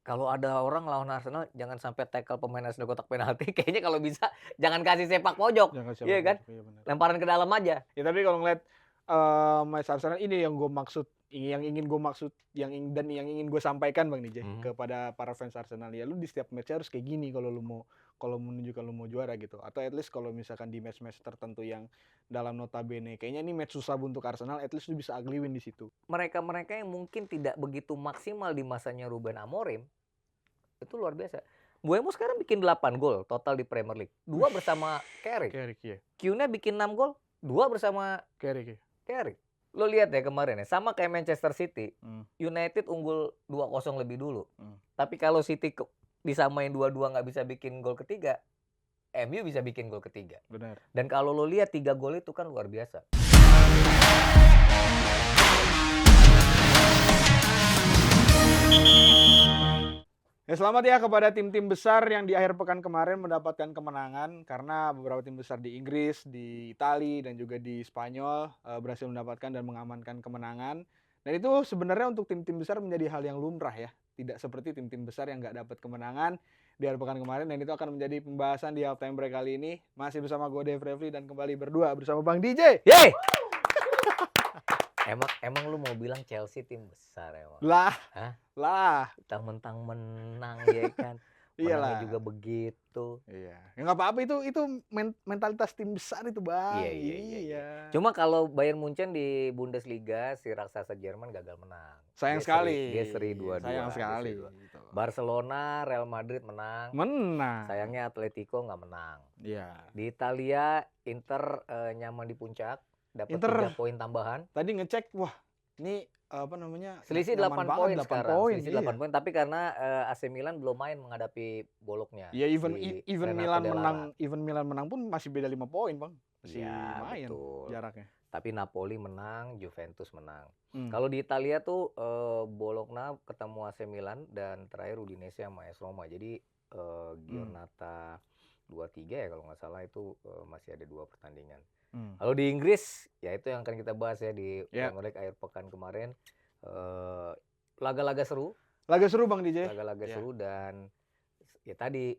Kalau ada orang lawan Arsenal jangan sampai tackle pemain Arsenal kotak penalti, kayaknya kalau bisa jangan kasih sepak pojok, Jangan iya sepak kan? pojok, iya benar. Lemparan ke dalam aja. Ya tapi kalau ngeliat match Arsenal ini yang gue maksud, yang ingin gue maksud, yang ingin gue sampaikan Bang Nijay kepada para fans Arsenal, ya lu di setiap match harus kayak gini kalau menunjukkan lu mau juara gitu. Atau at least kalau misalkan di match-match tertentu yang dalam notabene kayaknya ini match susah untuk Arsenal, at least lu bisa ugly win di situ. Mereka-mereka yang mungkin tidak begitu maksimal di masanya Ruben Amorim, itu luar biasa. Mbeumo sekarang bikin 8 gol total di Premier League. 2 bersama Carrick. Carrick ya. Kiyuna bikin 6 gol, 2 bersama Carrick ya. Carrick. Lo lihat ya kemarin ya, sama kayak Manchester City. United unggul 2-0 lebih dulu. Tapi kalau City disamain 2-2 nggak bisa bikin gol ketiga, MU bisa bikin gol ketiga. Benar. Dan kalau lo lihat 3 gol itu kan luar biasa. Ya selamat ya kepada tim-tim besar yang di akhir pekan kemarin mendapatkan kemenangan, karena beberapa tim besar di Inggris, di Italia dan juga di Spanyol berhasil mendapatkan dan mengamankan kemenangan. Dan itu sebenarnya untuk tim-tim besar menjadi hal yang lumrah ya. Tidak seperti tim-tim besar yang nggak dapat kemenangan di akhir pekan kemarin, dan itu akan menjadi pembahasan di halftime break kali ini. Masih bersama gue Dave Refli dan kembali berdua bersama Bang DJ. Yeay! Emang lu mau bilang Chelsea tim besar emang? Lah. Hah? Lah. Mentang-mentang menang ya kan. Menangnya juga begitu. Iya. Ya nggak apa-apa, itu mentalitas tim besar itu Bang. Iya. Cuma kalau Bayern Munchen di Bundesliga si raksasa Jerman gagal menang. Sayang sekali. Dia seri 2-2. Sayang sekali. Gitu. Barcelona, Real Madrid menang. Sayangnya Atletico nggak menang. Iya. Di Italia Inter nyaman di puncak. Dapat 3 poin tambahan. Tadi ngecek, wah ini apa namanya? Selisih 8 poin sekarang. Selisih 8 poin, tapi karena AC Milan belum main menghadapi boloknya. Ya even Milan menang pun masih beda 5 poin, Bang. Masih lumayan jaraknya. Tapi Napoli menang, Juventus menang. Kalau di Italia tuh Bologna ketemu AC Milan dan terakhir Udinese sama AS Roma. Jadi Giornata 2-3 ya kalau nggak salah itu masih ada 2 pertandingan. Kalau di Inggris, ya itu yang akan kita bahas ya di Premier League akhir pekan kemarin. Laga-laga seru. Laga seru Bang DJ. Laga-laga seru dan ya tadi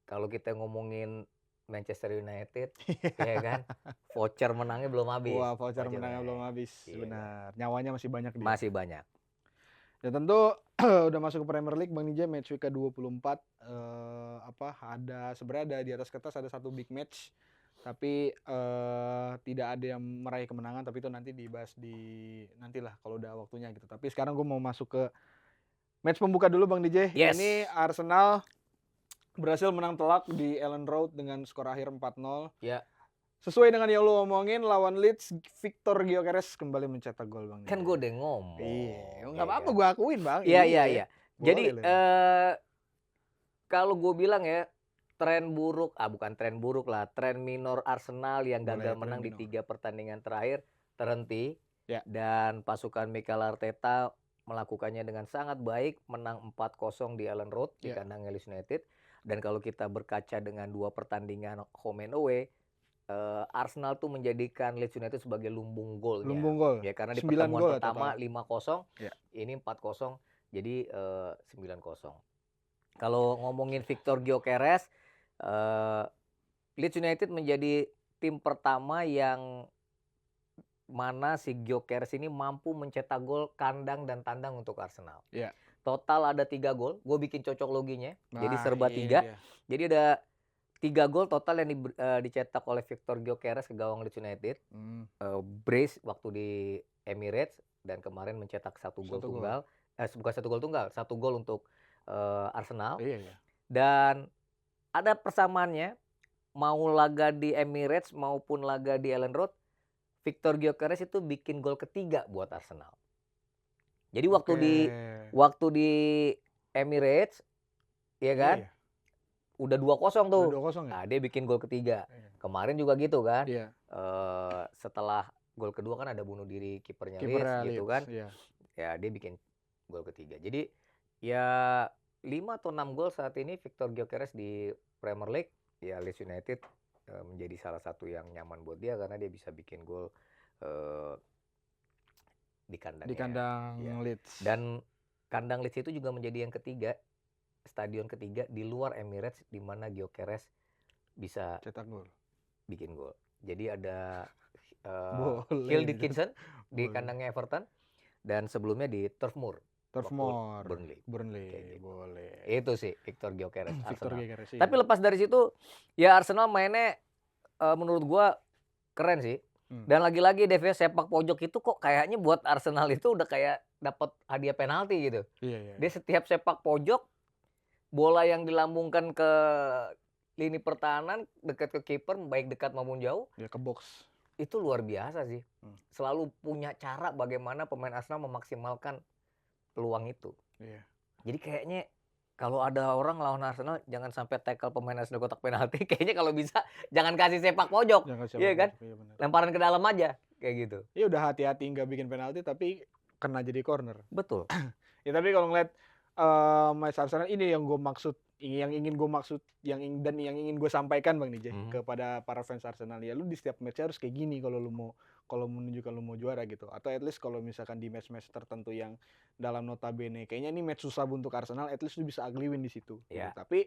kalau kita ngomongin Manchester United, ya kan, voucher menangnya belum habis. Wah, voucher menangnya belum habis, benar. Nyawanya masih banyak dia. Masih banyak. Ya tentu udah masuk ke Premier League Bang DJ, match week ke-24 sebenarnya ada di atas kertas ada satu big match. Tapi tidak ada yang meraih kemenangan, tapi itu nanti dibahas nantilah kalau udah waktunya gitu. Tapi sekarang gue mau masuk ke match pembuka dulu Bang DJ. Yes. Ini Arsenal berhasil menang telak di Ellen Road dengan skor akhir 4-0. Ya. Sesuai dengan yang lu omongin, lawan Leeds, Victor Gyökeres kembali mencetak gol Bang. Kan gue udah ngomong. Iya, nggak apa-apa gue akuin Bang. Iya. Jadi kalau gue bilang ya, tren minor Arsenal yang gagal menang di 3 pertandingan terakhir terhenti. Dan pasukan Mikel Arteta melakukannya dengan sangat baik, menang 4-0 di Ellen Road di kandang Leeds United. Dan kalau kita berkaca dengan 2 pertandingan home and away, Arsenal tuh menjadikan Leeds United sebagai lumbung golnya. Lumbung gol. Ya karena di pertemuan pertama 5-0, ini 4-0, jadi 9-0. Kalau ngomongin Victor Gyökeres, Leeds United menjadi tim pertama yang mana si Gyökeres ini mampu mencetak gol kandang dan tandang untuk Arsenal. Total ada 3 gol, gue bikin cocok loginya, jadi serba 3. Jadi ada 3 gol total yang dicetak oleh Victor Gyökeres ke gawang Leeds United. Brace waktu di Emirates dan kemarin mencetak 1 gol tunggal. Bukan 1 gol tunggal, 1 gol untuk Arsenal. Dan ada persamaannya, mau laga di Emirates maupun laga di Ellen Road, Victor Gyökeres itu bikin gol ketiga buat Arsenal. Jadi waktu di Emirates, ya kan, udah 2-0 tuh. Nah, dia bikin gol ketiga. Kemarin juga gitu kan. Setelah gol kedua kan ada bunuh diri kipernya Leeds gitu kan. Ya dia bikin gol ketiga. Jadi ya 5 atau 6 gol saat ini Victor Gyökeres di Premier League. Ya Leeds United menjadi salah satu yang nyaman buat dia karena dia bisa bikin gol di kandangnya. Di kandang Leeds. Dan kandang Leeds itu juga menjadi yang ketiga, stadion ketiga di luar Emirates di mana Gyökeres bisa cetak gol. bikin gol. Jadi ada Boleh Hill nih, Dickinson di boleh. kandangnya Everton dan sebelumnya di Turf Moor Burnley. Kayak gitu. Boleh. Itu sih Victor Gyökeres Victor Arsenal. Gyökeres, iya. Tapi lepas dari situ ya Arsenal mainnya menurut gua keren sih. Dan lagi-lagi Dev, sepak pojok itu kok kayaknya buat Arsenal itu udah kayak dapat hadiah penalti gitu. Iya. Dia setiap sepak pojok bola yang dilambungkan ke lini pertahanan dekat ke kiper, baik dekat maupun jauh, Ya ke box. itu luar biasa sih. Selalu punya cara bagaimana pemain Arsenal memaksimalkan peluang itu. Iya. Jadi kayaknya kalau ada orang lawan Arsenal jangan sampai tackle pemain Arsenal kotak penalti. Kayaknya kalau bisa jangan kasih sepak pojok. Iya kan? Iya benar. Lemparan ke dalam aja kayak gitu. Ya udah hati-hati nggak bikin penalti tapi kena jadi corner. Betul. Ya tapi kalau ngeliat match Arsenal ini yang gue maksud, yang ingin gue sampaikan Bang Nijay kepada para fans Arsenal, ya lu di setiap match harus kayak gini kalau menunjukkan lu mau juara gitu, atau at least kalau misalkan di match-match tertentu yang dalam notabene kayaknya ini match susah untuk Arsenal, at least lu bisa ugly win di situ. Yeah. Gitu. Tapi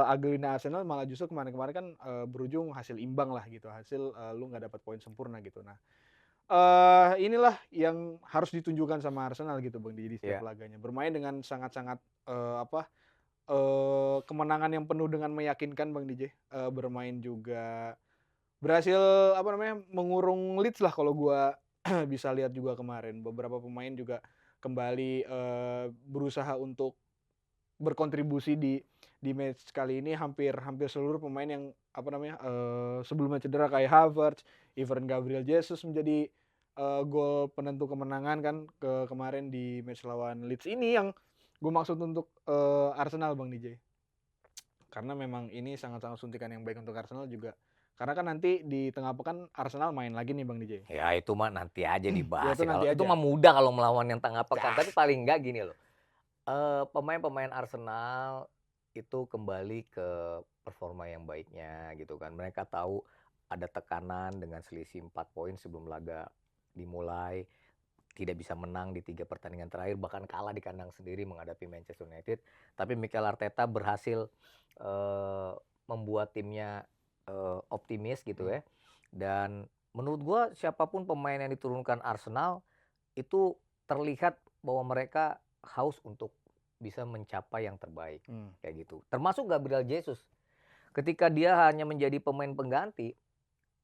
ugly win Arsenal malah justru kemarin-kemarin kan berujung hasil imbang lah gitu, hasil lu nggak dapat poin sempurna gitu. Nah inilah yang harus ditunjukkan sama Arsenal gitu Bang di setiap laganya, bermain dengan sangat-sangat kemenangan yang penuh dengan meyakinkan Bang DJ, bermain juga berhasil mengurung Leeds lah kalau gua bisa lihat juga kemarin. Beberapa pemain juga kembali berusaha untuk berkontribusi di match kali ini. Hampir seluruh pemain yang sebelumnya cedera kayak Havertz, even Gabriel Jesus menjadi gol penentu kemenangan kan kemarin di match lawan Leeds ini, yang gue maksud untuk Arsenal Bang DJ. Karena memang ini sangat-sangat suntikan yang baik untuk Arsenal juga. Karena kan nanti di tengah pekan Arsenal main lagi nih Bang DJ. Ya itu mah nanti aja dibahas. Itu mah mudah kalau melawan yang tengah pekan. Tapi paling enggak gini loh. Pemain-pemain Arsenal itu kembali ke performa yang baiknya gitu kan. Mereka tahu ada tekanan dengan selisih 4 poin sebelum laga dimulai. Tidak bisa menang di 3 pertandingan terakhir, bahkan kalah di kandang sendiri menghadapi Manchester United. Tapi Mikel Arteta berhasil membuat timnya optimis gitu ya. Dan menurut gua siapapun pemain yang diturunkan Arsenal itu terlihat bahwa mereka haus untuk bisa mencapai yang terbaik kayak gitu. Termasuk Gabriel Jesus. Ketika dia hanya menjadi pemain pengganti,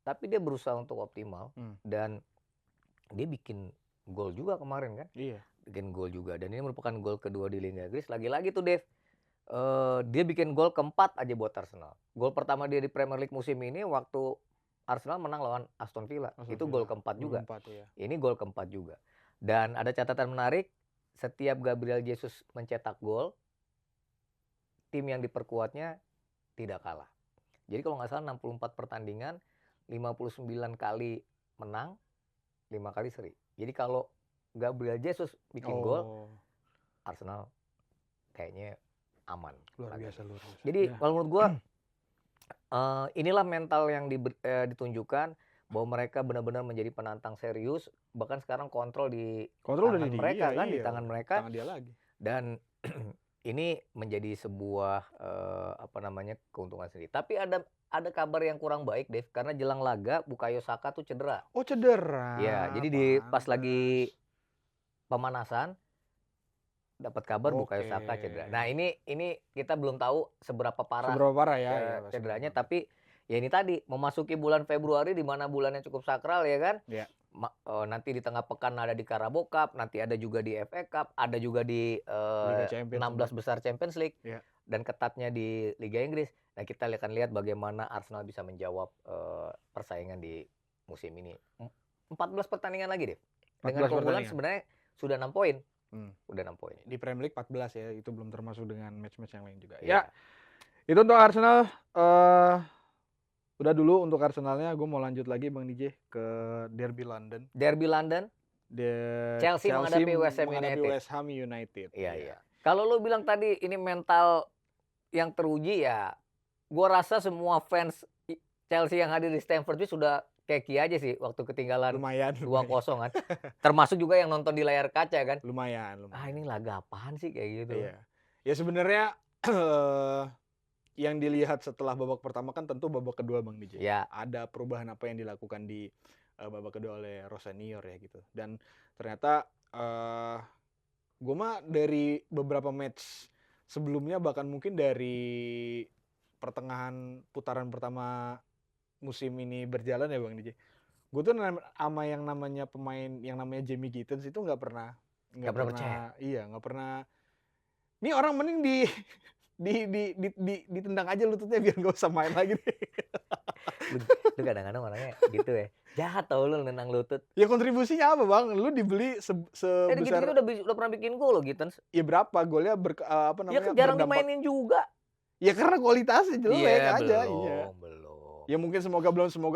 tapi dia berusaha untuk optimal dan dia bikin gol juga kemarin kan? Iya. Bikin gol juga, dan ini merupakan gol kedua di Liga Inggris. Lagi-lagi tuh Dev, dia bikin gol keempat aja buat Arsenal. Gol pertama dia di Premier League musim ini waktu Arsenal menang lawan Aston Villa. Itu gol keempat juga. Ini gol keempat juga. Dan ada catatan menarik, setiap Gabriel Jesus mencetak gol, tim yang diperkuatnya tidak kalah. Jadi kalau nggak salah 64 pertandingan, 59 kali menang, 5 kali seri. Jadi kalau Gabriel Jesus bikin gol, Arsenal kayaknya aman. Luar biasa. Jadi kalau menurut gua inilah mental yang ditunjukkan bahwa mereka benar-benar menjadi penantang serius. Bahkan sekarang kontrol di tangan mereka kan, di tangan mereka. Tangan dia lagi. Dan ini menjadi sebuah keuntungan sendiri. Tapi ada kabar yang kurang baik, Dev, karena jelang laga Bukayo Saka tuh cedera. Oh, cedera. Ya, jadi pas lagi pemanasan dapat kabar Bukayo Saka cedera. Nah, ini kita belum tahu seberapa parah ya cederanya, tapi ya ini tadi memasuki bulan Februari di mana bulannya cukup sakral ya kan? Iya. Nanti di tengah pekan ada di Carabao Cup, nanti ada juga di FA Cup, ada juga di 16 besar Champions League. Yeah. Dan ketatnya di Liga Inggris. Nah, kita akan lihat bagaimana Arsenal bisa menjawab persaingan di musim ini. 14 pertandingan lagi deh. Dengan keunggulan sebenarnya sudah 6 poin. Udah 6 poin. Di Premier League 14 ya, itu belum termasuk dengan match-match yang lain juga. Ya. Itu untuk Arsenal. Udah dulu untuk Arsenalnya, gue mau lanjut lagi Bang DJ ke Derby London. Chelsea menghadapi West Ham United. Iya. Kalau lu bilang tadi ini mental yang teruji, ya gue rasa semua fans Chelsea yang hadir di Stamford Bridge sudah keki aja sih waktu ketinggalan Lumayan. 2-0 kan. Termasuk juga yang nonton di layar kaca kan. Lumayan. Ini laga apaan sih kayak gitu. Iya. Ya sebenarnya yang dilihat setelah babak pertama kan tentu babak kedua Bang DJ. Ya. Ada perubahan apa yang dilakukan di babak kedua oleh Rossenior ya gitu. Dan ternyata gue mah dari beberapa match sebelumnya, bahkan mungkin dari pertengahan putaran pertama musim ini berjalan ya Bang DJ, gue tuh sama yang namanya pemain yang namanya Jamie Gittens itu nggak pernah percaya. Iya, nggak pernah. Ini orang mending ditendang aja lututnya biar nggak usah main lagi deh. Lu kadang-kadang orangnya gitu ya. Jahat tau lu nendang lutut. Ya kontribusinya apa Bang? Lu dibeli sebesar. Gitu-gitu udah pernah bikin gol loh Gittens. Ya berapa golnya apa Ya namanya? kan jarang berdampak. dimainin juga. Ya karena kualitasnya jelek aja. Belum. Ya mungkin semoga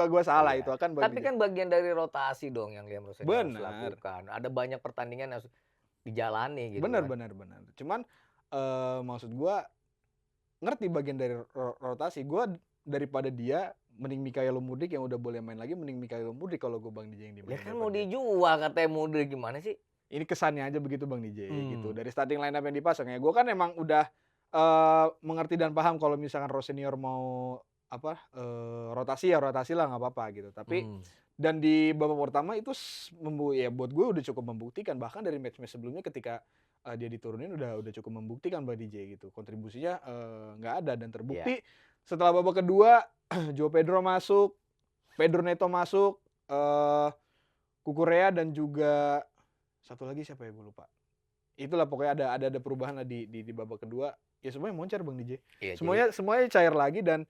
gue salah itu akan. Tapi kan bagian dari rotasi dong yang Liam Rossenior harus Benar. lakukan. Ada banyak pertandingan yang harus dijalani gitu. Benar. Cuman maksud gue ngerti bagian dari rotasi. Gue daripada dia mending Mykhailo Mudryk yang udah boleh main lagi, mending Mykhailo Mudryk kalau gue Bang DJ yang dimainin. Ya kan mau dijual katanya Mudryk, gimana sih? Ini kesannya aja begitu Bang DJ gitu. Dari starting line up yang dipasang ya. Gue kan emang udah mengerti dan paham kalau misalkan Rossenior mau rotasi ya rotasi lah nggak apa-apa gitu. Tapi dan di babak pertama itu ya buat gue udah cukup membuktikan, bahkan dari match-match sebelumnya ketika dia diturunin udah cukup membuktikan Bang DJ gitu. Kontribusinya nggak ada dan terbukti setelah babak kedua João Pedro masuk, Pedro Neto masuk, Cucurella dan juga satu lagi siapa ya gue lupa. Itulah pokoknya ada perubahan lah di babak kedua. Ya semuanya moncer Bang DJ. Iya, semuanya cair lagi dan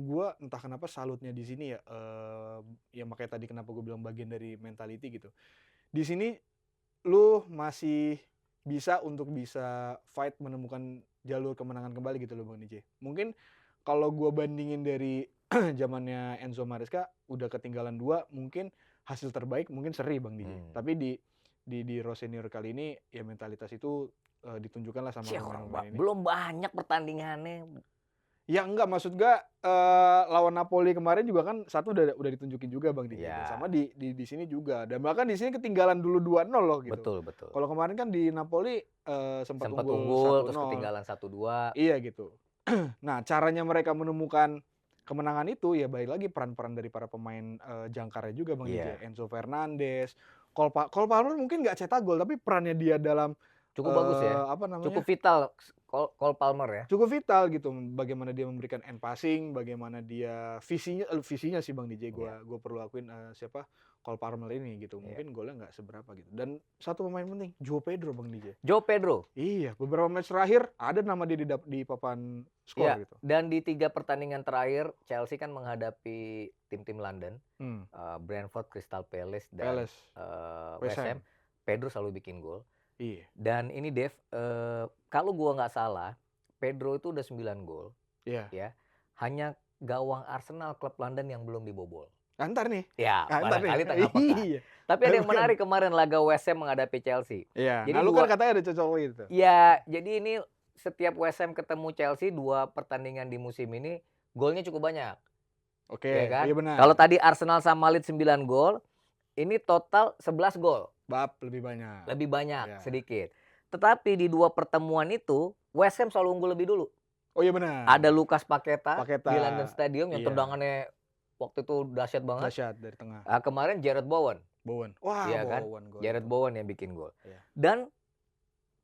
gue entah kenapa salutnya di sini ya. Ya makanya tadi kenapa gue bilang bagian dari mentality gitu. Di sini lu masih bisa fight menemukan jalur kemenangan kembali gitu loh Bang DJ. Mungkin kalau gue bandingin dari zamannya Enzo Maresca udah ketinggalan 2, mungkin hasil terbaik mungkin seri Bang DJ. Tapi di Rossenior kali ini ya mentalitas itu ditunjukkan lah sama pemain-pemain ini. Belum banyak pertandingannya. Ya enggak, maksud gue lawan Napoli kemarin juga kan satu udah ditunjukin juga Bang DJ. Sama di sini juga. Dan bahkan di sini ketinggalan dulu 2-0 loh gitu. Betul. Kalau kemarin kan di Napoli sempat unggul 1-0 terus ketinggalan 1-2. Iya gitu. Nah, caranya mereka menemukan kemenangan itu ya balik lagi peran-peran dari para pemain jangkarnya juga Bang DJ. Enzo Fernandez, Cole Palmer mungkin nggak cetak gol tapi perannya dia dalam cukup bagus ya. Cukup vital Cole Palmer ya. Cukup vital gitu. Bagaimana dia memberikan end passing, bagaimana dia visinya sih Bang DJ gue perlu akuin siapa Cole Palmer ini gitu. Mungkin golnya nggak seberapa gitu. Dan satu pemain penting, João Pedro Bang DJ. João Pedro. Iya, beberapa match terakhir ada nama dia di papan skor gitu. Dan di 3 pertandingan terakhir Chelsea kan menghadapi tim-tim London, Brentford, Crystal Palace dan West Ham. Pedro selalu bikin gol. Iya. Dan ini Dev, kalau gua nggak salah, Pedro itu udah 9 gol. Iya. Ya. Hanya gawang Arsenal klub London yang belum dibobol. Antar nih. Ya, barangkali tengah pekan. Iya. Tapi ada yang menarik kemarin laga West Ham menghadapi Chelsea. Iya. Jadi kan katanya ada cocok gitu. Iya, jadi ini setiap West Ham ketemu Chelsea 2 pertandingan di musim ini golnya cukup banyak. Oke, ya kan? Iya benar. Kalau tadi Arsenal sama Leeds 9 gol, ini total 11 gol. Lebih banyak. Lebih banyak sedikit. Tetapi di 2 pertemuan itu West Ham selalu unggul lebih dulu. Oh iya benar. Ada Lucas Paqueta di London Stadium yang tendangannya waktu itu dahsyat banget. Dahsyat dari tengah. Nah, kemarin Jarrod Bowen. Wah, iya kan? Bowen. Jarrod Bowen yang bikin gol. Iya. Dan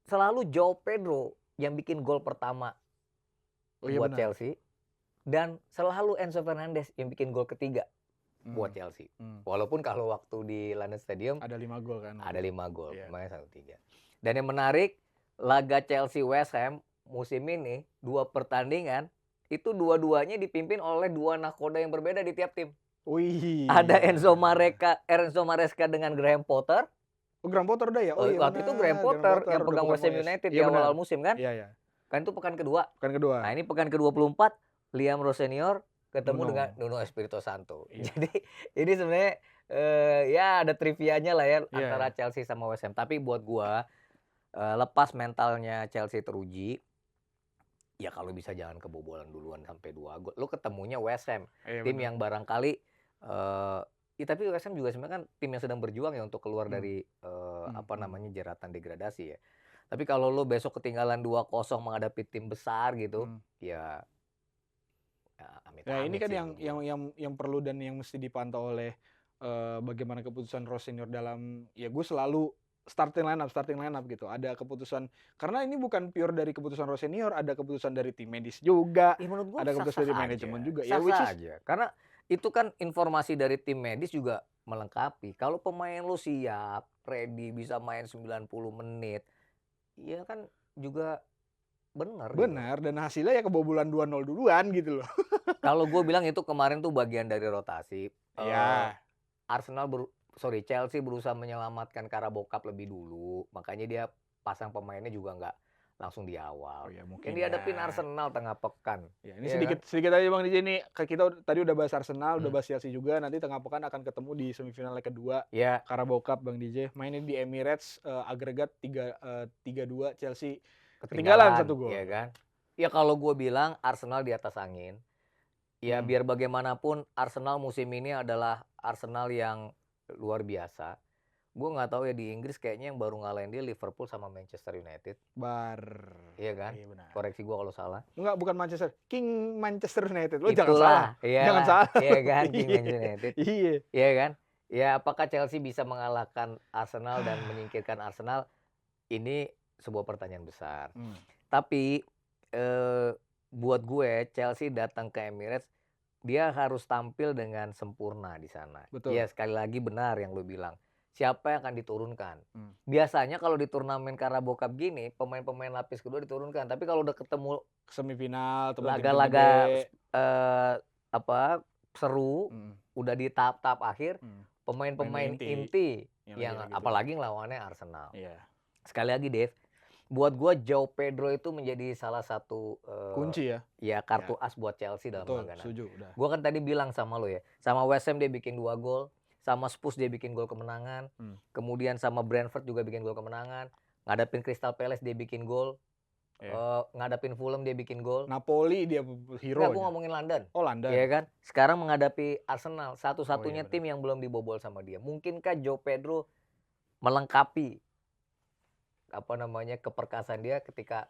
selalu João Pedro yang bikin gol pertama buat Chelsea. Dan selalu Enzo Fernandez yang bikin gol ketiga buat Chelsea. Walaupun kalau waktu di London Stadium ada 5 gol kan. Ada 5 gol, kemarin 1-3. Dan yang menarik, laga Chelsea West Ham musim ini 2 pertandingan itu dua-duanya dipimpin oleh 2 nakoda yang berbeda di tiap tim. Wih. Ada Enzo Maresca dengan Graham Potter. Oh, Graham Potter udah ya? Oh, iya, waktu itu Graham Potter yang pegang West Ham United di awal musim kan? Iya. Kan itu pekan kedua. Nah, ini pekan ke-24 Liam Rossenior ketemu dengan Nuno Espirito Santo. Iya. Jadi ini sebenarnya ya ada trivianya lah ya antara Chelsea sama West Ham. Tapi buat gua lepas mentalnya Chelsea teruji, ya kalau bisa jangan kebobolan duluan sampai 2 gol. Lu ketemunya West Ham, Iya tim benar. yang barangkali ya tapi West Ham juga sebenarnya kan tim yang sedang berjuang ya untuk keluar dari jeratan degradasi ya. Tapi kalau lu besok ketinggalan 2-0 menghadapi tim besar gitu, ya Nah, ini amit-amit kan sih yang menurut gua. yang perlu dan yang mesti dipantau oleh bagaimana keputusan Rose Senior dalam ya gue selalu starting line up gitu. Ada keputusan karena ini bukan pure dari keputusan Rose Senior, ada keputusan dari tim medis juga, Ya menurut gua ada keputusan dari sah-sah manajemen aja, juga. Ya which sah-sah is aja. Karena itu kan informasi dari tim medis juga melengkapi. Kalau pemain lu siap, ready, bisa main 90 menit, ya kan juga bener gitu. benar dan hasilnya ya kebobolan 2-0 duluan gitu loh. Kalau gue bilang itu kemarin tuh bagian dari rotasi. Iya. Arsenal Chelsea berusaha menyelamatkan Carabao Cup lebih dulu, makanya dia pasang pemainnya juga nggak langsung di awal. Oh ya Yang mungkin dihadapin ya. Arsenal tengah pekan. Ya, ini Iya kan? sedikit aja Bang DJ nih. Kita tadi udah bahas Arsenal, udah bahas Chelsea juga. Nanti tengah pekan akan ketemu di semifinal leg kedua Ya, Carabao Cup Bang DJ. Mainnya di Emirates, agregat 3-2 Chelsea ketinggalan 1 gol. ya kan? Ya kalau gue bilang Arsenal di atas angin. Ya biar bagaimanapun Arsenal musim ini adalah Arsenal yang luar biasa. Gue nggak tahu ya di Inggris kayaknya yang baru ngalahin dia Liverpool sama Manchester United. Iya kan? Iya benar. Koreksi gue kalau salah. Enggak, bukan Manchester. King Manchester United. Lo jangan Itulah, salah. Jangan iyalah, salah. iya kan, King Iya. Manchester United. Iya. Iya kan? Ya apakah Chelsea bisa mengalahkan Arsenal dan menyingkirkan Arsenal? Ini sebuah pertanyaan besar. Tapi buat gue Chelsea datang ke Emirates, dia harus tampil dengan sempurna di sana. Betul. Ya sekali lagi benar yang lu bilang. Siapa yang akan diturunkan? Biasanya kalau di turnamen Carabao Cup gini, pemain-pemain lapis kedua diturunkan. Tapi kalau udah ketemu Semifinal, laga-laga seru, udah di tahap-tahap akhir, pemain-pemain inti yang apalagi ngelawannya Arsenal. Iya. Sekali lagi Dave, buat gua João Pedro itu menjadi salah satu Kunci ya. Ya kartu as buat Chelsea dalam langganan. Setuju, udah. Gua kan tadi bilang sama lo ya, sama West Ham dia bikin 2 gol, sama Spurs dia bikin gol kemenangan, kemudian sama Brentford juga bikin gol kemenangan, ngadepin Crystal Palace dia bikin gol, ngadepin Fulham dia bikin gol. Napoli dia hero. Enggak, gue ngomongin London. Oh London. Iya kan? Sekarang menghadapi Arsenal, satu-satunya tim yang belum dibobol sama dia. Mungkinkah João Pedro melengkapi keperkasaan dia ketika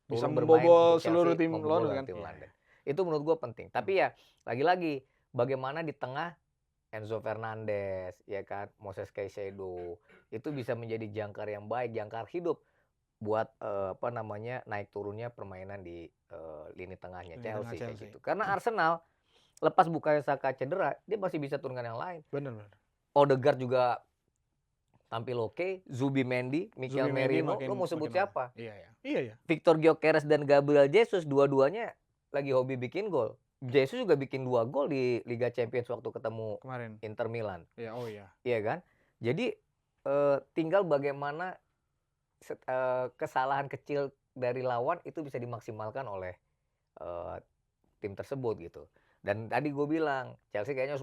bisa bermain membobol untuk seluruh Chelsea, tim London kan? London. Itu menurut gue penting. Tapi ya lagi-lagi bagaimana di tengah Enzo Fernandez, ya kan, Moses Caicedo itu bisa menjadi jangkar yang baik, jangkar hidup buat naik turunnya permainan di lini tengahnya Chelsea kayak gitu. Karena Arsenal lepas Bukayo Saka cedera, dia masih bisa turunkan yang lain. Benar. Odegaard juga tampil oke, Zubimendi, Mikel Merino, lo mau sebut siapa? Iya. Victor Gyökeres dan Gabriel Jesus dua-duanya lagi hobi bikin gol. Jesus juga bikin 2 gol di Liga Champions waktu ketemu kemarin Inter Milan. Iya. Iya kan? Jadi tinggal bagaimana kesalahan kecil dari lawan itu bisa dimaksimalkan oleh tim tersebut gitu. Dan tadi gue bilang Chelsea kayaknya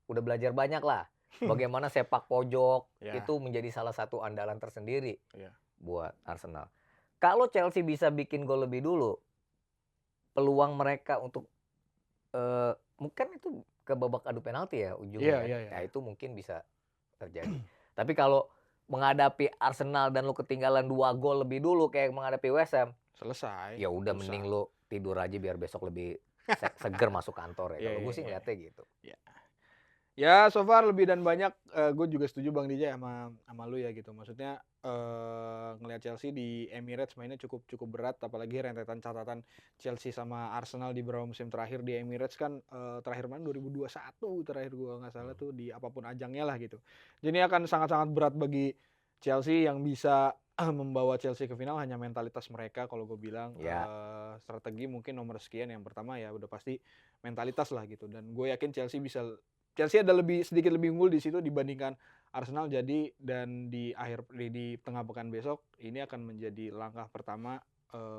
udah belajar banyak lah. Bagaimana sepak pojok itu menjadi salah satu andalan tersendiri buat Arsenal. Kalau Chelsea bisa bikin gol lebih dulu, peluang mereka untuk mungkin itu ke babak adu penalti ya ujungnya. Ya itu mungkin bisa terjadi. Tapi kalau menghadapi Arsenal dan lu ketinggalan 2 gol lebih dulu kayak menghadapi West Ham, selesai. Ya udah mending lu tidur aja biar besok lebih seger masuk kantor ya. Kalau gue sih ngeliatnya gitu. Ya so far lebih dan banyak gue juga setuju Bang DJ sama lu ya gitu. Maksudnya ngelihat Chelsea di Emirates mainnya cukup berat, apalagi rentetan catatan Chelsea sama Arsenal di beberapa musim terakhir di Emirates kan terakhir main 2021 terakhir gue nggak salah tuh di apapun ajangnya lah gitu. Jadi akan sangat-sangat berat bagi Chelsea. Yang bisa membawa Chelsea ke final hanya mentalitas mereka kalau gue bilang. Strategi mungkin nomor sekian, yang pertama ya udah pasti mentalitas lah gitu. Dan gue yakin Chelsea ada sedikit lebih unggul di situ dibandingkan Arsenal. Jadi dan di tengah pekan besok ini akan menjadi langkah pertama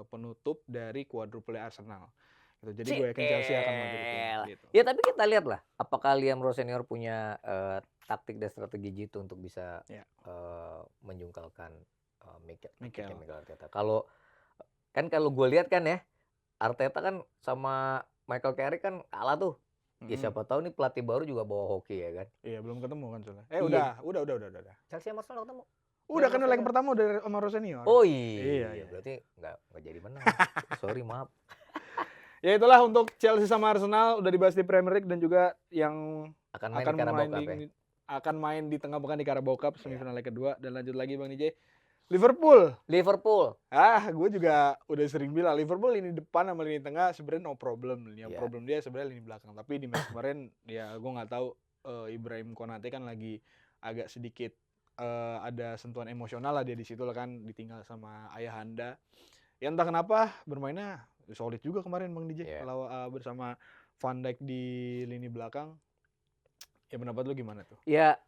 penutup dari quadruple Arsenal. Gitu. Jadi gue yakin Chelsea akan maju ke final. Gitu. Ya tapi kita lihat lah apakah Liam Rose Senior punya taktik dan strategi jitu untuk bisa menjungkalkan Mikel Arteta. Kalau gue lihat kan ya, Arteta kan sama Michael Carrick kan kalah tuh. Ya siapa tahu nih pelatih baru juga bawa hoki ya kan. Iya, belum ketemu kan soalnya. Iya. Udah. Chelsea sama Arsenal ketemu. Udah kan leg pertama udah sama Rossinior. Oh iya. Berarti nggak jadi menang. Sorry, maaf. Ya itulah untuk Chelsea sama Arsenal udah dibahas di Premier League dan juga yang akan main di tengah pekan di Carabao Cup semifinal leg kedua. Dan lanjut lagi Bang DJ. Liverpool. Gue juga udah sering bilang Liverpool lini depan sama lini tengah sebenarnya no problem. Yang problem dia sebenarnya lini belakang. Tapi di match kemarin ya gue nggak tahu Ibrahim Konate kan lagi agak sedikit ada sentuhan emosional lah dia di situ lah kan, ditinggal sama ayahanda. Ya entah kenapa bermainnya solid juga kemarin Bang DJ kalau bersama Van Dijk di lini belakang. Ya pendapat lu gimana tuh? Ya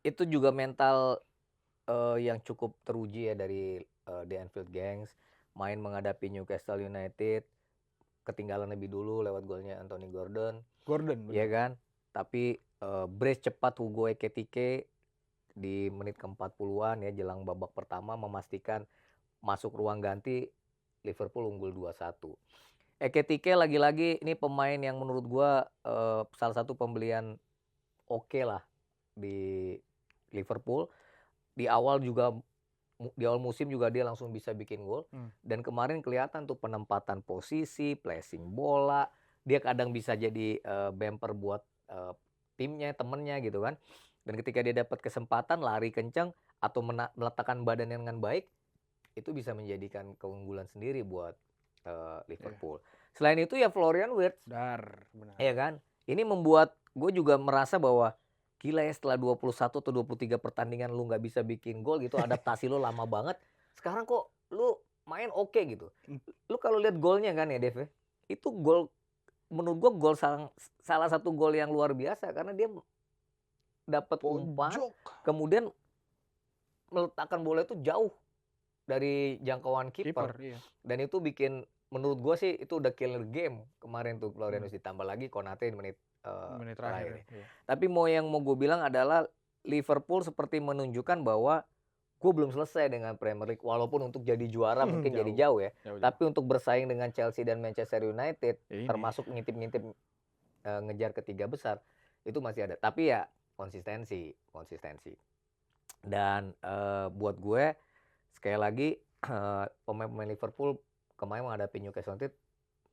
itu juga mental yang cukup teruji ya dari The Anfield Gangs, main menghadapi Newcastle United, ketinggalan lebih dulu lewat golnya Anthony Gordon ya kan, tapi brace cepat Hugo Ekitike di menit ke-40-an ya jelang babak pertama memastikan masuk ruang ganti, Liverpool unggul 2-1. Ekitike lagi-lagi ini pemain yang menurut gua salah satu pembelian oke lah di Liverpool. Di awal musim juga dia langsung bisa bikin gol. Dan kemarin kelihatan tuh penempatan posisi, placing bola, dia kadang bisa jadi bumper buat timnya, temennya gitu kan. Dan ketika dia dapat kesempatan lari kencang atau meletakkan badannya dengan baik, itu bisa menjadikan keunggulan sendiri buat Liverpool. Selain itu ya Florian Wirtz. Benar. Iya kan? Ini membuat gue juga merasa bahwa gila ya setelah 21 atau 23 pertandingan lu nggak bisa bikin gol gitu, adaptasi lu lama banget. Sekarang kok lu main oke gitu. Lu kalau lihat golnya kan ya Dev, itu gol menurut gua gol salah satu gol yang luar biasa karena dia dapat umpan, kemudian meletakkan bola itu jauh dari jangkauan kiper. Dan itu bikin menurut gua sih itu udah killer game kemarin tuh Florian Wirtz, ditambah lagi Konate di menit terakhir. Tapi mau gue bilang adalah Liverpool seperti menunjukkan bahwa gue belum selesai dengan Premier League, walaupun untuk jadi juara mungkin jadi jauh ya. Tapi untuk bersaing dengan Chelsea dan Manchester United, termasuk ngintip-ngintip ngejar ketiga besar, itu masih ada. Tapi ya konsistensi. Dan buat gue sekali lagi pemain-pemain Liverpool kemarin menghadapi Newcastle United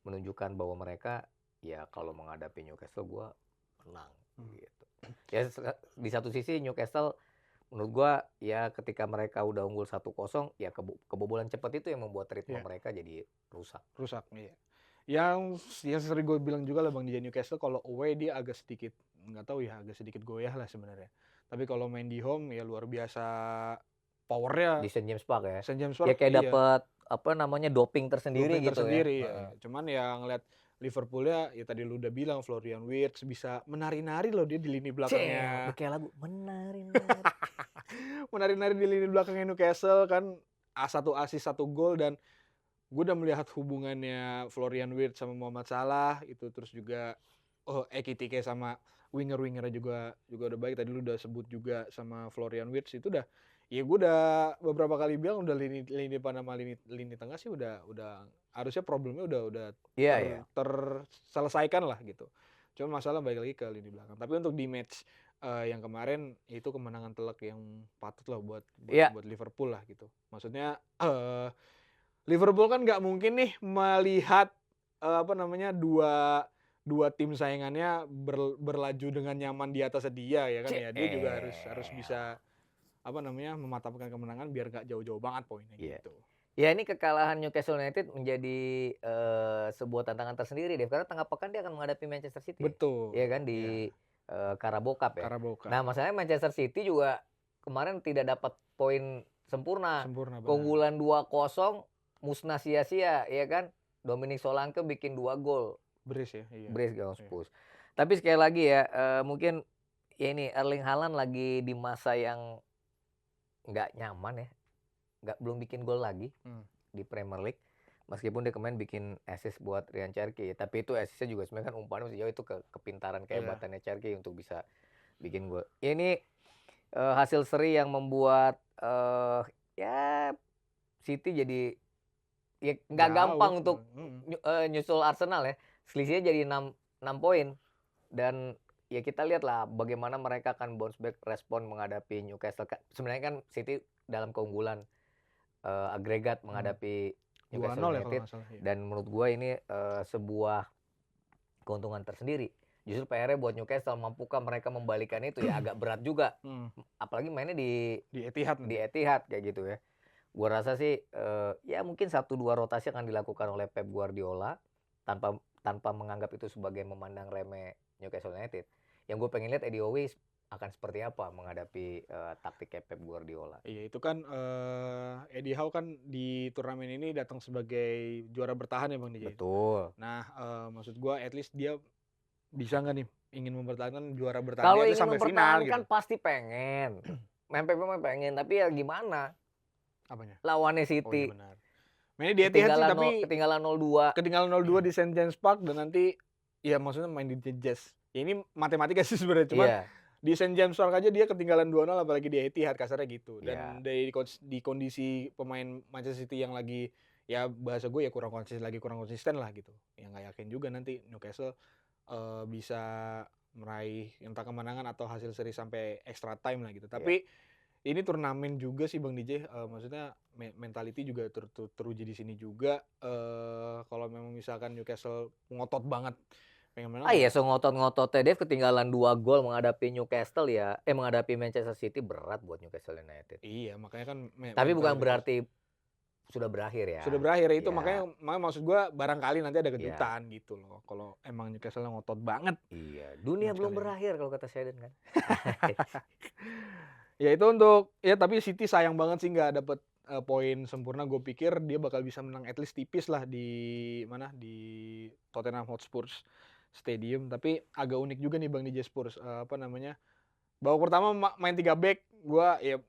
menunjukkan bahwa mereka ya kalau menghadapi Newcastle gue menang gitu. Ya di satu sisi Newcastle menurut gue ya ketika mereka udah unggul 1-0 ya kebobolan cepat itu yang membuat ritme mereka jadi rusak. Iya. Yang sering gue bilang juga lah Bang, di Newcastle kalau away dia agak sedikit agak sedikit goyah lah sebenarnya. Tapi kalau main di home ya luar biasa powernya. Di St. James Park ya. St. James Park ya kayak dapat doping tersendiri gitu ya. Cuman ya ngeliat Liverpoolnya ya tadi lu udah bilang Florian Wirtz bisa menari-nari loh dia di lini belakangnya. Kayak lagu menari-nari. Menari-nari di lini belakangnya Newcastle kan, satu assist 1 gol. Dan gue udah melihat hubungannya Florian Wirtz sama Mohamed Salah itu, terus juga Ekitike sama winger-wingernya juga udah baik. Tadi lu udah sebut juga sama Florian Wirtz itu udah. Ya gue udah beberapa kali bilang udah lini depan sama lini tengah sih udah harusnya problemnya udah terselesaikan lah gitu. Cuma masalah balik lagi ke lini belakang. Tapi untuk di match yang kemarin itu kemenangan telak yang patut lah buat Liverpool lah gitu. Maksudnya Liverpool kan nggak mungkin nih melihat dua tim saingannya berlaju dengan nyaman di atas dia ya kan ya. Dia juga harus bisa mematapkan kemenangan biar gak jauh-jauh banget poinnya gitu. Ya ini kekalahan Newcastle United menjadi sebuah tantangan tersendiri deh, karena tengah pekan dia akan menghadapi Manchester City. Betul. Ya kan di Carabao Cup ya. Nah masalahnya Manchester City juga kemarin tidak dapat poin sempurna. Keunggulan 2-0 musnah sia-sia ya kan. Dominic Solanke bikin 2 gol. Brace ya. Iya. Brace gak Spurs. Tapi sekali lagi ya mungkin ya ini Erling Haaland lagi di masa yang nggak nyaman ya, belum bikin gol lagi di Premier League, meskipun dia kemarin bikin assist buat Ryan Cherki, tapi itu assistnya juga sebenarnya kan umpannya masih jauh, itu kepintaran kehebatannya Cherki untuk bisa bikin gol. Ini hasil seri yang membuat ya City jadi ya nggak gampang Jauh. untuk nyusul Arsenal ya. Selisihnya jadi 6 poin. Dan ya kita lihat lah bagaimana mereka akan bounce back respon menghadapi Newcastle. Sebenarnya kan City dalam keunggulan agregat menghadapi 2-0 Newcastle ya kalau United. nggak salah. Ya. Dan menurut gua ini sebuah keuntungan tersendiri. Justru PR-nya buat Newcastle, mampukah mereka membalikan itu ya agak berat juga. Apalagi mainnya di Etihad. Di Etihad kayak gitu ya. Gua rasa sih ya mungkin 1-2 rotasi akan dilakukan oleh Pep Guardiola tanpa menganggap itu sebagai memandang remeh Newcastle United. Yang gue pengen lihat Eddie Howe akan seperti apa menghadapi taktik Pep Guardiola. Iya, itu kan Eddie Howe kan di turnamen ini datang sebagai juara bertahan ya Bang DJ. Betul. Nah, maksud gua at least dia bisa nggak nih ingin mempertahankan juara bertahan Kalau dia ingin sampai final gitu. mempertahankan pasti pengen. Pep pengen, tapi ya gimana? Apanya? Lawannya Oh iya City. benar. Mainnya di Etihad sih tapi ketinggalan 0-2. Ketinggalan 0-2 di St. James Park dan nanti ya maksudnya main di Jazz. Ya ini matematika sih sebenarnya cuman di St. James Park aja dia ketinggalan 2-0 apalagi di Etihad kasarnya gitu. Dan di kondisi pemain Manchester City yang lagi ya bahasa gue ya kurang konsisten lah gitu. Yang nggak yakin juga nanti Newcastle bisa meraih entah kemenangan atau hasil seri sampai extra time lah gitu. Tapi ini turnamen juga sih Bang DJ, maksudnya mentality juga teruji di sini juga. Kalau memang misalkan Newcastle ngotot banget pengen menang. Iya, ngotot-ngototnya Dev ketinggalan 2 gol menghadapi Newcastle ya. Menghadapi Manchester City berat buat Newcastle United. Iya, makanya kan tapi bukan berarti sudah berakhir ya. Sudah berakhir itu makanya maksud gua barangkali nanti ada kejutan gitu loh. Kalau emang Newcastle ngotot banget. Iya, dunia belum berakhir kalau kata Sheldon kan. Ya itu untuk ya tapi City sayang banget sih nggak dapet poin sempurna. Gue pikir dia bakal bisa menang at least tipis lah di mana di Tottenham Hotspur Stadium. Tapi agak unik juga nih Bang DJ Spurs apa namanya babak pertama main 3 back. Gue ya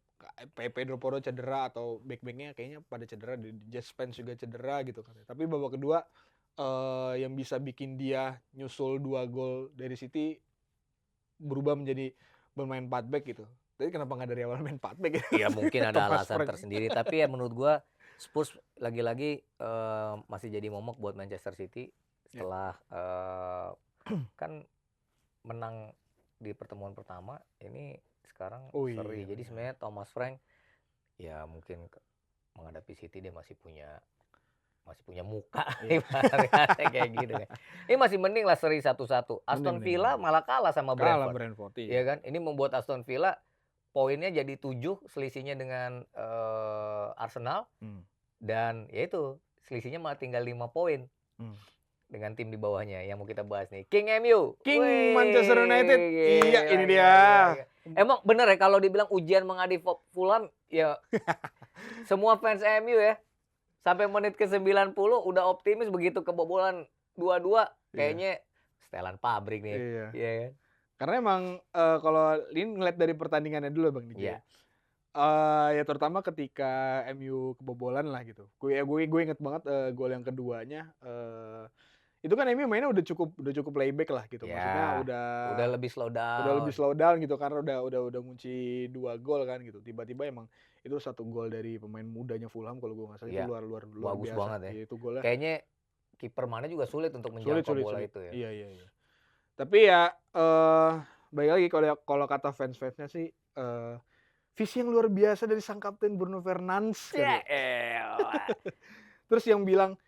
Pedro Porro cedera atau back-backnya kayaknya pada cedera, Jazz Spence juga cedera gitu kan. Tapi babak kedua yang bisa bikin dia nyusul 2 gol dari City berubah menjadi bermain 4 back gitu. Tapi kenapa nggak dari awal main 4 back ya? Ya mungkin ada alasan tersendiri. Tapi ya menurut gua Spurs lagi-lagi masih jadi momok buat Manchester City setelah kan menang di pertemuan pertama. Ini sekarang seri. Jadi sebenarnya Thomas Frank ya mungkin menghadapi City dia masih punya muka kayak gitu kan. Ini masih mending lah seri 1-1. Aston Villa malah kalah sama Brentford. Iya kan? Ini membuat Aston Villa poinnya jadi 7 selisihnya dengan Arsenal. Dan ya itu selisihnya malah tinggal 5 poin. Dengan tim di bawahnya yang mau kita bahas nih. King MU. King Manchester United. Iya, ini dia. Emang bener ya kalau dibilang ujian menghadapi Fulham ya semua fans MU ya sampai menit ke 90 udah optimis, begitu kebobolan 2-2 kayaknya setelan pabrik nih. Iya kan? Karena emang kalau ini ngeliat dari pertandingannya dulu Bang DJ. Ya terutama ketika MU kebobolan lah gitu. Gue inget banget gol yang keduanya itu kan MU mainnya udah cukup playback lah gitu. Maksudnya udah lebih slow down. Udah lebih slow down gitu karena udah ngunci 2 gol kan gitu. Tiba-tiba emang itu 1 gol dari pemain mudanya Fulham kalau gue nggak salah itu luar bagus biasa. Banget ya. Itu golnya. Kayaknya kiper mana juga sulit untuk menjangkau bola itu ya. Iya. Tapi ya balik lagi kalau kata fans-fansnya sih visi yang luar biasa dari sang kapten Bruno Fernandes. Terus yang bilang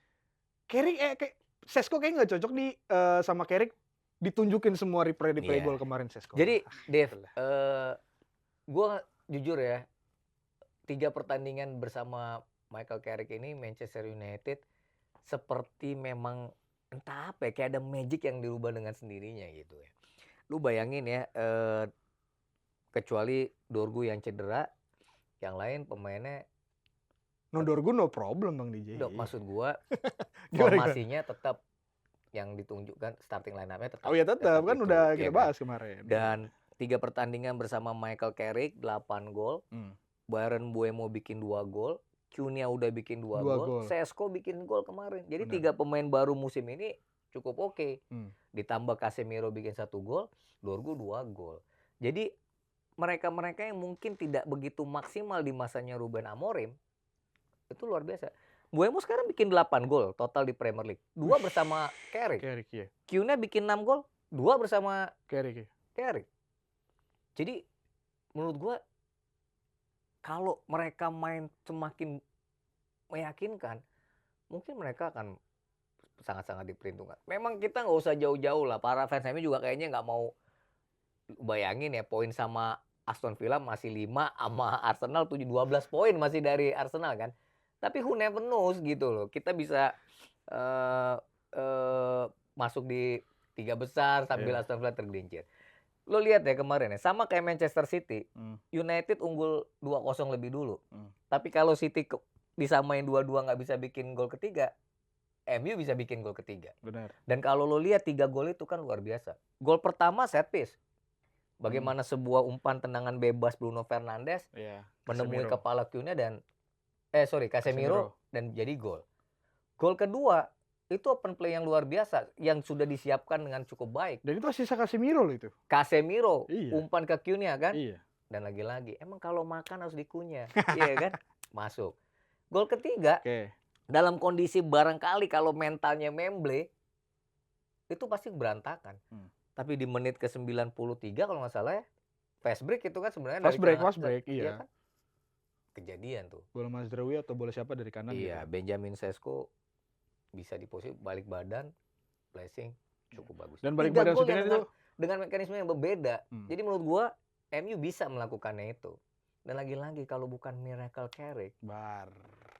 Carrick Sesko kayak nggak cocok nih sama Carrick, ditunjukin semua replay gol kemarin Sesko. Jadi Dev, gue jujur ya 3 pertandingan bersama Michael Carrick ini Manchester United seperti memang entah apa ya, kayak ada magic yang dirubah dengan sendirinya gitu ya. Lu bayangin ya, kecuali Dorgu yang cedera, yang lain pemainnya Dorgu no problem Bang DJ. Maksud gua formasinya tetap yang ditunjukkan, starting line up-nya tetap. Oh ya tetap kan udah kita bahas kemarin. Dan 3 pertandingan bersama Michael Carrick 8 gol. Byron Mbeumo bikin 2 gol. Cunha udah bikin 2 gol. Sesko bikin gol kemarin. Jadi 3 pemain baru musim ini cukup oke. Ditambah Casemiro bikin 1 gol, Dorgu 2 gol. Jadi mereka-mereka yang mungkin tidak begitu maksimal di masanya Ruben Amorim itu luar biasa. Mbeumo sekarang bikin 8 gol total di Premier League. 2 bersama Carrick. Ya. Kiyuna bikin 6 gol, 2 bersama Carrick. Jadi menurut gua kalau mereka main semakin meyakinkan, mungkin mereka akan sangat-sangat diperhitungkan. Memang kita nggak usah jauh-jauh lah. Para fans MU juga kayaknya nggak mau bayangin ya poin sama Aston Villa masih 5 sama Arsenal 12 poin masih dari Arsenal kan. Tapi who never knows gitu loh. Kita bisa masuk di 3 besar sambil Aston Villa tergelincir. Lo lihat ya kemarin ya, sama kayak Manchester City. United unggul 2-0 lebih dulu. Tapi kalau City disamain 2-2 nggak bisa bikin gol ketiga, MU bisa bikin gol ketiga. Benar. Dan kalau lo lihat 3 gol itu kan luar biasa. Gol pertama set piece. Bagaimana sebuah umpan tendangan bebas Bruno Fernandes menemui kepala Kiyuna dan Casemiro dan jadi gol. Gol kedua itu open play yang luar biasa yang sudah disiapkan dengan cukup baik. Dan itu sisa Casemiro loh itu. Casemiro umpan ke Kiyuna kan? Iya. Dan lagi-lagi emang kalau makan harus dikunyah. Iya kan? Masuk. Gol ketiga dalam kondisi barangkali kalau mentalnya Memble itu pasti berantakan. Tapi di menit ke 93 kalau nggak salah ya, fast break itu kan sebenarnya fast break, iya. Kan? Kejadian tuh. Bola Mazraoui atau bola siapa dari kanan iya, gitu. Benjamin Sesko bisa di posisi balik badan, placing cukup bagus. Dan balik badan sebenarnya itu dengan mekanisme yang berbeda. Jadi menurut gua MU bisa melakukannya itu. Dan lagi-lagi kalau bukan Miracle Carrick,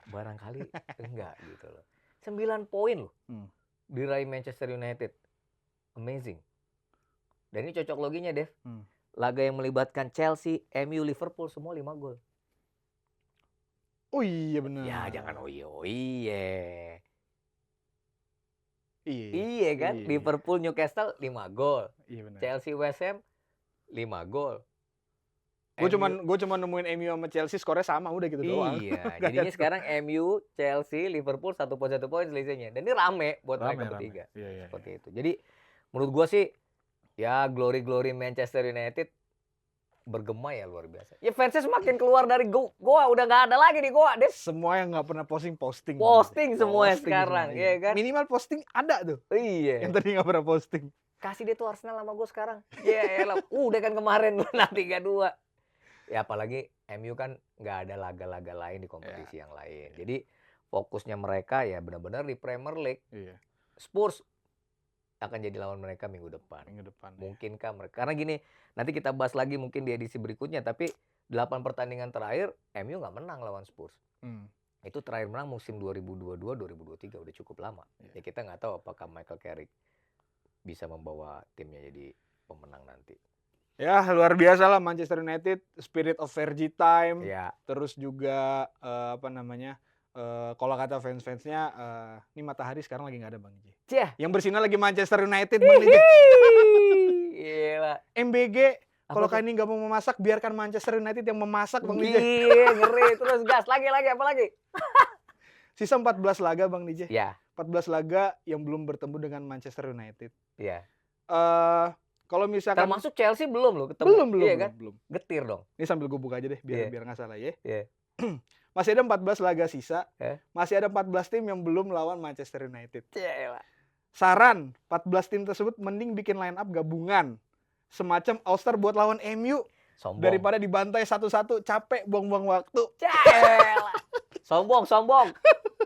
barangkali enggak gitu loh. 9 poin loh. Diraih Manchester United. Amazing. Dan ini cocok loginya, Dev. Laga yang melibatkan Chelsea, MU, Liverpool semua 5 gol. Oh iya benar. Ya jangan iya. Iya kan? Iya. Liverpool Newcastle 5 gol. Iya benar. Chelsea West Ham 5 gol. Gue cuma nemuin MU sama Chelsea skornya sama udah gitu doang. Iya, jadinya sekarang MU, Chelsea, Liverpool 1 poin selisihnya. Dan ini rame buat mereka bertiga. Iya. Seperti itu. Jadi menurut gua sih ya glory Manchester United bergema ya luar biasa. Ya fansnya semakin keluar dari Goa, udah nggak ada lagi di Goa, Des. Semua yang nggak pernah posting. Posting semua sekarang, iya kan? Minimal posting ada tuh. Iya. Yang tadi nggak pernah posting. Kasih dia tuh Arsenal sama gue sekarang. Ya elah, udah kan kemarin menang 3-2. Ya apalagi MU kan nggak ada laga-laga lain di kompetisi yang lain. Jadi fokusnya mereka ya benar-benar di Premier League. Iya. Spurs akan jadi lawan mereka minggu depan. Mungkinkah mereka? Karena gini, nanti kita bahas lagi mungkin di edisi berikutnya. Tapi 8 pertandingan terakhir MU nggak menang lawan Spurs. Itu terakhir menang musim 2022-2023 udah cukup lama. Ya kita nggak tahu apakah Michael Carrick bisa membawa timnya jadi pemenang nanti. Ya luar biasa lah Manchester United, spirit of Fergie time. Ya. Terus juga kalau kata fans-fansnya, ini matahari sekarang lagi nggak ada Bang J. Yang bersinar lagi Manchester United Bang J. Gila. MBG, kalau kalian nggak mau memasak, biarkan Manchester United yang memasak Bang J. Ngeri, terus gas lagi apa lagi? Sisa 14 laga Bang DJ. Ya. 14 laga yang belum bertemu dengan Manchester United. Iya. Kalau misalkan termasuk Chelsea belum loh ketemu. Belum. Getir dong. Ini sambil gue buka aja deh biar nggak salah ya. Iya. Masih ada 14 laga sisa. Masih ada 14 tim yang belum lawan Manchester United. Saran, 14 tim tersebut mending bikin line up gabungan. Semacam All-Star buat lawan MU. Sombong. Daripada dibantai satu-satu, capek buang-buang waktu. Sombong.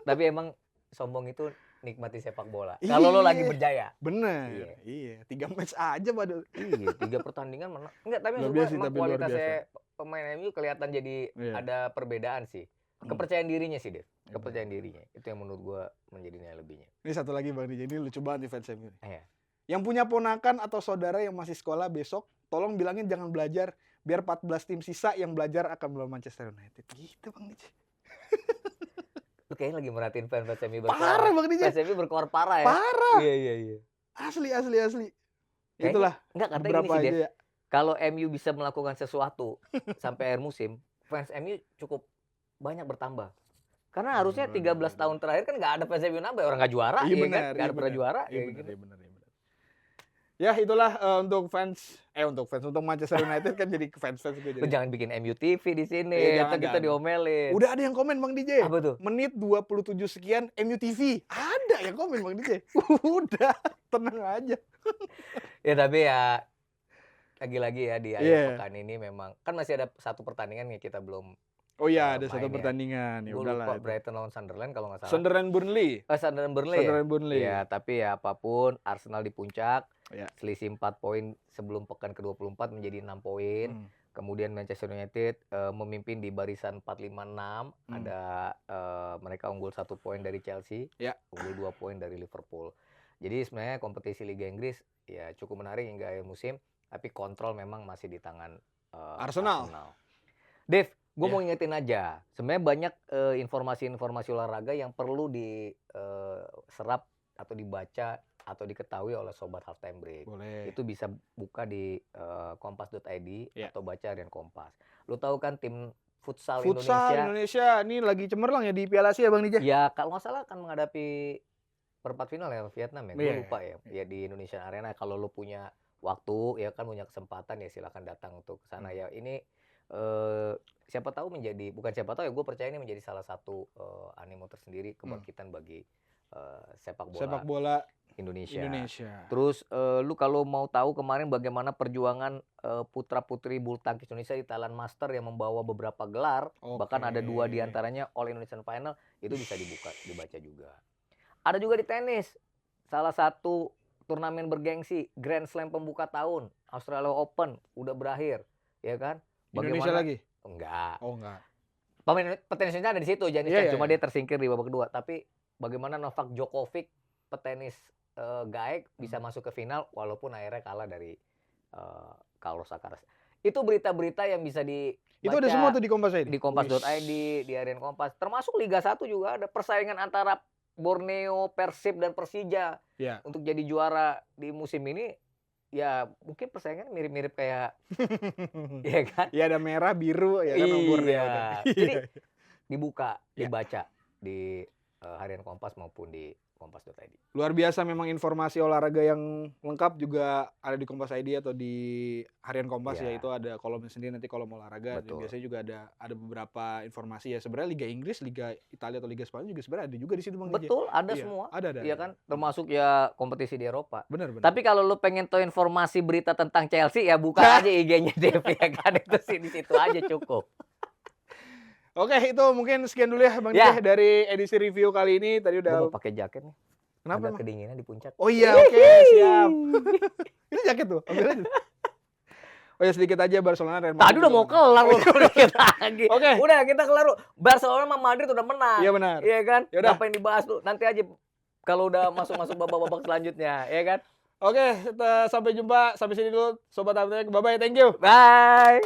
Tapi emang sombong itu nikmati sepak bola. Kalau lo lagi berjaya. Bener. Iya. 3 match aja padahal. Iya, 3 pertandingan menang. Enggak, tapi emang kualitasnya pemain MU kelihatan jadi ada perbedaan sih. Kepercayaan dirinya sih, Dev. Kepercayaan dirinya. Itu yang menurut gua menjadi nilai lebihnya. Ini satu lagi Bang DJ, ini lucu banget di fans MU. Iya. Yang punya ponakan atau saudara yang masih sekolah besok, tolong bilangin jangan belajar, biar 14 tim sisa yang belajar akan melawan Manchester United. Gitu Bang DJ. Lu kayaknya lagi merhatiin fans MU berkoar. Parah Bang DJ. Fans MU berkoar parah ya. Parah. Iya. Asli. Kayaknya, itulah. Enggak, katanya gini sih, Dev. Ya. Kalau MU bisa melakukan sesuatu sampai akhir musim, fans MU cukup banyak bertambah. Karena harusnya 13 tahun terakhir kan nggak ada fans MU nambah, orang nggak juara, iya ya bener, kan? Nggak ada pernah juara. Iya benar. Ya itulah untuk Manchester United kan jadi fans gue Lu jadi. jangan bikin MU TV di sini, Jangan, kita diomelin. Udah ada yang komen Bang DJ. Apa tuh? Menit 27 sekian MU TV. Ada yang komen Bang DJ. Udah, tenang aja. Ya tapi ya lagi-lagi ya di akhir pekan ini memang kan masih ada satu pertandingan yang kita belum. Oh iya, ada satu pertandingan. Ya udahlah. Brighton lawan Sunderland kalau nggak salah. Sunderland Burnley. Sunderland Burnley. Ya, tapi ya apapun Arsenal di puncak. Ya. Selisih 4 poin sebelum pekan ke-24 menjadi 6 poin. Kemudian Manchester United memimpin di barisan 4-5-6. Ada mereka unggul 1 poin dari Chelsea, unggul 2 poin dari Liverpool. Jadi sebenarnya kompetisi Liga Inggris ya cukup menarik hingga akhir musim, tapi kontrol memang masih di tangan Arsenal. Dev, gue mau ingetin aja, sebenarnya banyak informasi-informasi olahraga yang perlu diserap atau dibaca atau diketahui oleh sobat Halftime Break. Boleh. Itu bisa buka di kompas.id atau baca harian Kompas. Lu tahu kan tim futsal Indonesia ini lagi cemerlang ya di Piala Asia Bang Nija? Ya kalau nggak salah akan menghadapi perempat final ya Vietnam ya. Gue lupa ya. Ya di Indonesian Arena. Kalau lu punya waktu ya kan punya kesempatan ya silakan datang untuk ke sana ya. Ini siapa tahu bukan siapa tahu ya, gue percaya ini menjadi salah satu animo tersendiri kebangkitan bagi sepak bola Indonesia. Terus lu kalau mau tahu kemarin bagaimana perjuangan putra putri bulu tangkis Indonesia di Thailand Master yang membawa beberapa gelar, bahkan ada 2 diantaranya All Indonesian Final, itu bisa dibaca juga. Ada juga di tenis, salah satu turnamen bergengsi Grand Slam pembuka tahun Australia Open udah berakhir, ya kan? Indonesia lagi? Enggak. Oh enggak. Petenis Indonesia ada di situ, cuma dia tersingkir di babak kedua. Tapi bagaimana Novak Djokovic, petenis gaek bisa masuk ke final walaupun akhirnya kalah dari Carlos Alcaraz. Itu berita-berita yang bisa dibaca. Itu ada semua tuh di Kompas.id. Di Kompas.id, di harian Kompas. Termasuk Liga 1 juga ada persaingan antara Borneo, Persib dan Persija untuk jadi juara di musim ini. Ya mungkin persaingannya mirip-mirip kayak ya kan? Ya ada merah, biru ya kan nomornya. Jadi dibuka, dibaca di harian Kompas maupun di kompas.id. Luar biasa memang informasi olahraga yang lengkap juga ada di Kompas.id atau di harian Kompas ya. Itu ada kolomnya sendiri nanti kolom olahraga. Dan biasanya juga ada beberapa informasi ya. Sebenarnya Liga Inggris, Liga Italia atau Liga Spanyol juga sebenarnya ada juga di situ Bang. Betul, ada semua. Ada. Iya kan? Termasuk ya kompetisi di Eropa. Benar. Tapi kalau lu pengen tahu informasi berita tentang Chelsea ya buka aja IG-nya Dev ya kan. Itu sih di situ aja cukup. Oke, itu mungkin sekian dulu ya Bang Dije dari edisi review kali ini. Tadi udah mau pakai jaket nih. Kenapa? Agak kedinginan di puncak. Oh iya, oke, siap. Ini jaket tuh, ambil aja. Oh ya sedikit aja Barcelona Real Madrid. Tadi udah mau kelar loh dikit lagi. Oke. Udah kita kelar. Barcelona sama Madrid udah menang. Iya benar. Iya kan? Yaudah. Apa yang dibahas tuh? Nanti aja kalau udah masuk babak-babak selanjutnya, ya kan? Oke, sampai jumpa. Sampai sini dulu Sobat Halftime. Bye-bye, thank you. Bye.